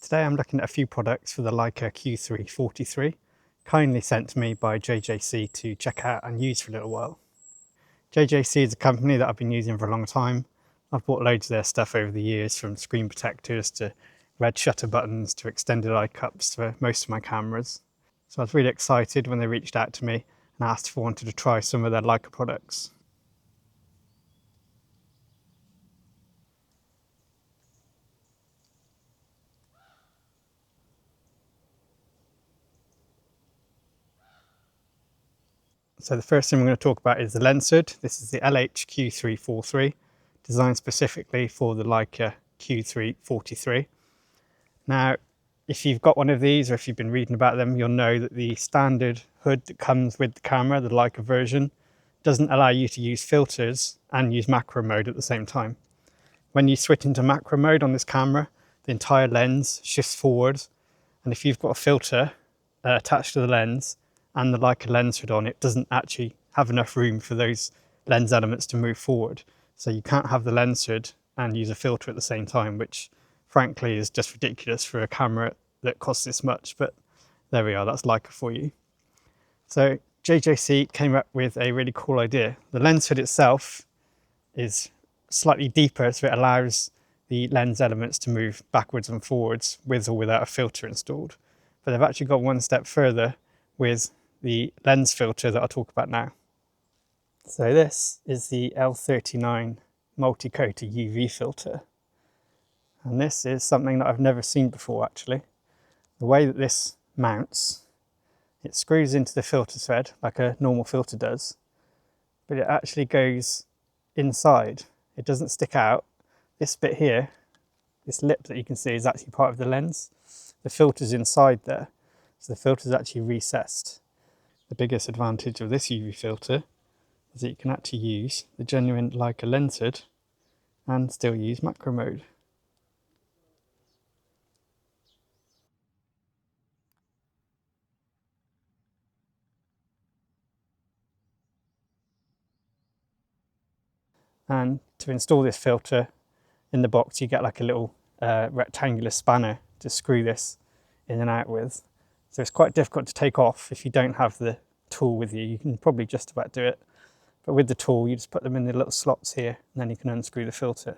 Today I'm looking at a few products for the Leica Q343, kindly sent to me by JJC to check out and use for a little while. JJC is a company that I've been using for a long time. I've bought loads of their stuff over the years, from screen protectors to red shutter buttons to extended eye cups for most of my cameras. So I was really excited when they reached out to me and asked if I wanted to try some of their Leica products. So the first thing we're going to talk about is the lens hood. This is the LH-Q343, designed specifically for the Leica Q343. Now, if you've got one of these, or if you've been reading about them, you'll know that the standard hood that comes with the camera, the Leica version, doesn't allow you to use filters and use macro mode at the same time. When you switch into macro mode on this camera, the entire lens shifts forward, and if you've got a filter attached to the lens and the Leica lens hood on, it doesn't actually have enough room for those lens elements to move forward. So you can't have the lens hood and use a filter at the same time, which frankly is just ridiculous for a camera that costs this much, but there we are, that's Leica for you. So JJC came up with a really cool idea. The lens hood itself is slightly deeper, so it allows the lens elements to move backwards and forwards with or without a filter installed. But they've actually got one step further with the lens filter that I'll talk about now. So this is the L39 multi-coater UV filter. And this is something that I've never seen before actually. The way that this mounts, it screws into the filter thread like a normal filter does, but it actually goes inside. It doesn't stick out. This bit here, this lip that you can see, is actually part of the lens. The filter's inside there, so the filter's actually recessed. The biggest advantage of this UV filter is that you can actually use the genuine Leica lens hood and still use macro mode. And to install this filter, in the box you get like a little rectangular spanner to screw this in and out with. So it's quite difficult to take off if you don't have the tool with you. You can probably just about do it, but with the tool you just put them in the little slots here and then you can unscrew the filter,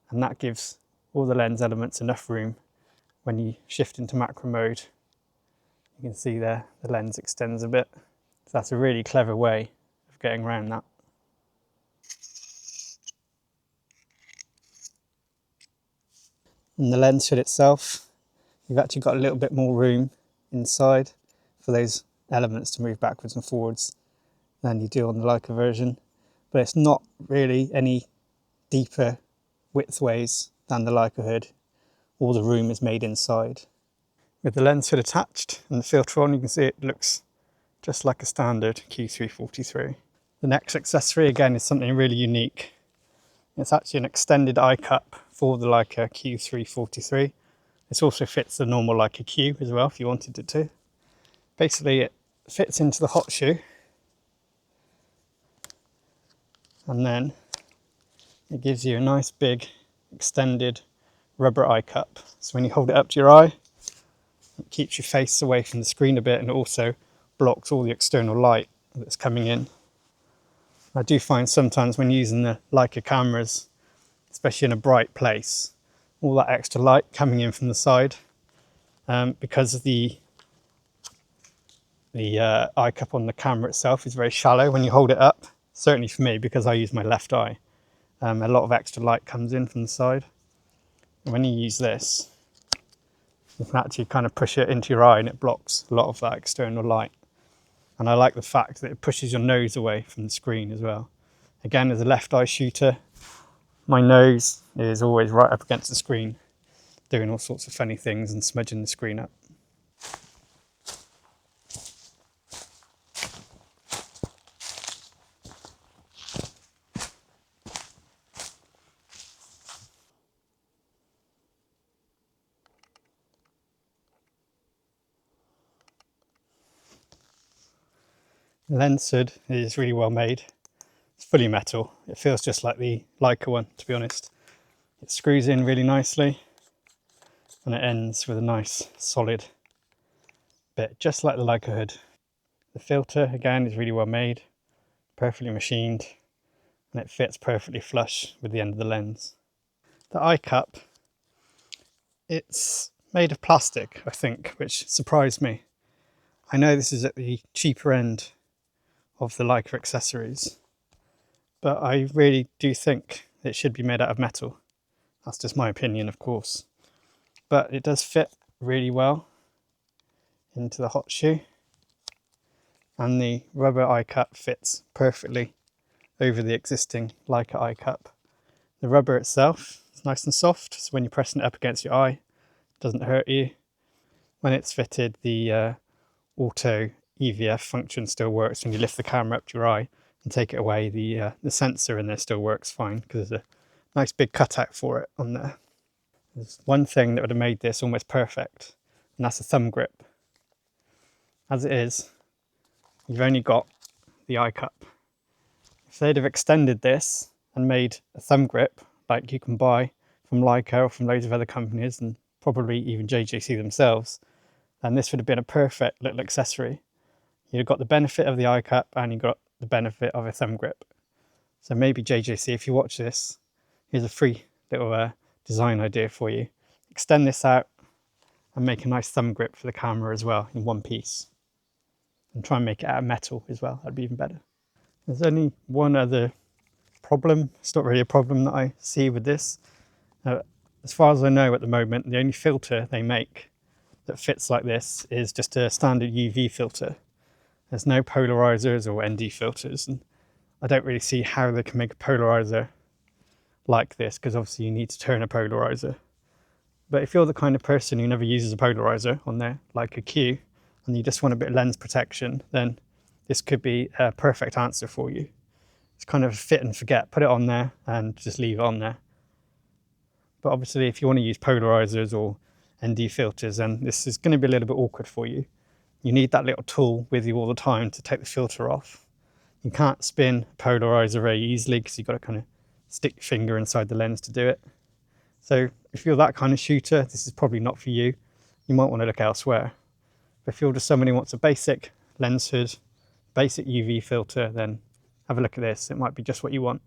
and that gives all the lens elements enough room. When you shift into macro mode, you can see there the lens extends a bit. So that's a really clever way of getting around that. And the lens hood itself, you've actually got a little bit more room inside for those elements to move backwards and forwards than you do on the Leica version, but it's not really any deeper widthways than the Leica hood. All the room is made inside. With the lens hood attached and the filter on, you can see it looks just like a standard Q343. The next accessory again is something really unique. It's actually an extended eye cup for the Leica Q343. This also fits the normal Leica Q as well if you wanted it to. Basically it fits into the hot shoe, and then it gives you a nice big extended rubber eye cup. So when you hold it up to your eye, it keeps your face away from the screen a bit, and it also blocks all the external light that's coming in. I do find sometimes when using the Leica cameras, especially in a bright place, all that extra light coming in from the side, because the eye cup on the camera itself is very shallow when you hold it up, certainly for me because I use my left eye, a lot of extra light comes in from the side. And when you use this, you can actually kind of push it into your eye and it blocks a lot of that external light. And I like the fact that it pushes your nose away from the screen as well. Again, as a left eye shooter, my nose is always right up against the screen, doing all sorts of funny things and smudging the screen up. The lens hood is really well made. It's fully metal. It feels just like the Leica one, to be honest. It screws in really nicely, and it ends with a nice solid bit, just like the Leica hood. The filter again is really well made, perfectly machined, and it fits perfectly flush with the end of the lens. The Eyecup, it's made of plastic, I think, which surprised me. I know this is at the cheaper end of the Leica accessories, but I really do think it should be made out of metal. That's just my opinion, of course. But it does fit really well into the hot shoe, and the rubber Eyecup fits perfectly over the existing Leica Eyecup. The rubber itself is nice and soft, so when you're pressing it up against your eye, it doesn't hurt you. When it's fitted, the auto EVF function still works. When you lift the camera up to your eye and take it away, the sensor in there still works fine because there's a nice big cutout for it on there. There's one thing that would have made this almost perfect, and that's a thumb grip. As it is, you've only got the Eyecup. If they'd have extended this and made a thumb grip like you can buy from Leica or from loads of other companies, and probably even JJC themselves, then this would have been a perfect little accessory. You've got the benefit of the Eyecup and you've got the benefit of a thumb grip. So maybe JJC, if you watch this, here's a free little design idea for you. Extend this out and make a nice thumb grip for the camera as well in one piece. And try and make it out of metal as well, that'd be even better. There's only one other problem. It's not really a problem that I see with this. As far as I know at the moment, the only filter they make that fits like this is just a standard UV filter. There's no polarizers or ND filters, and I don't really see how they can make a polarizer like this, because obviously you need to turn a polarizer. But if you're the kind of person who never uses a polarizer on there, like a Q, and you just want a bit of lens protection, then this could be a perfect answer for you. It's kind of fit and forget, put it on there and just leave it on there. But obviously if you want to use polarizers or ND filters, then this is going to be a little bit awkward for you. You need that little tool with you all the time to take the filter off. You can't spin a polarizer very easily because you've got to kind of stick your finger inside the lens to do it. So if you're that kind of shooter, this is probably not for you. You might want to look elsewhere. But if you're just somebody who wants a basic lens hood, basic UV filter, then have a look at this. It might be just what you want.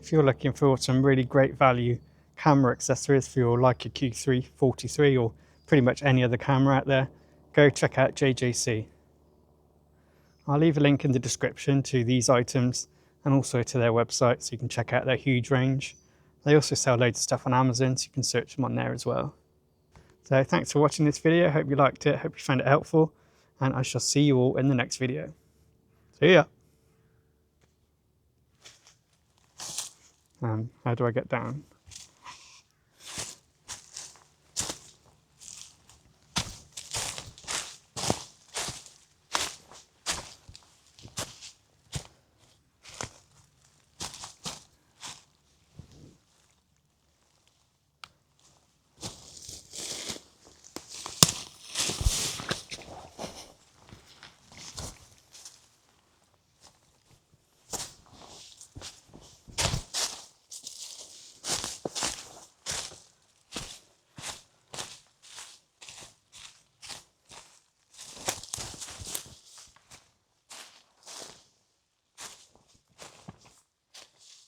If you're looking for some really great value camera accessories for your Leica Q343 or pretty much any other camera out there, go check out JJC. I'll leave a link in the description to these items and also to their website so you can check out their huge range. They also sell loads of stuff on Amazon, so you can search them on there as well. So thanks for watching this video. Hope you liked it. Hope you found it helpful, and I shall see you all in the next video. See ya. How do I get down?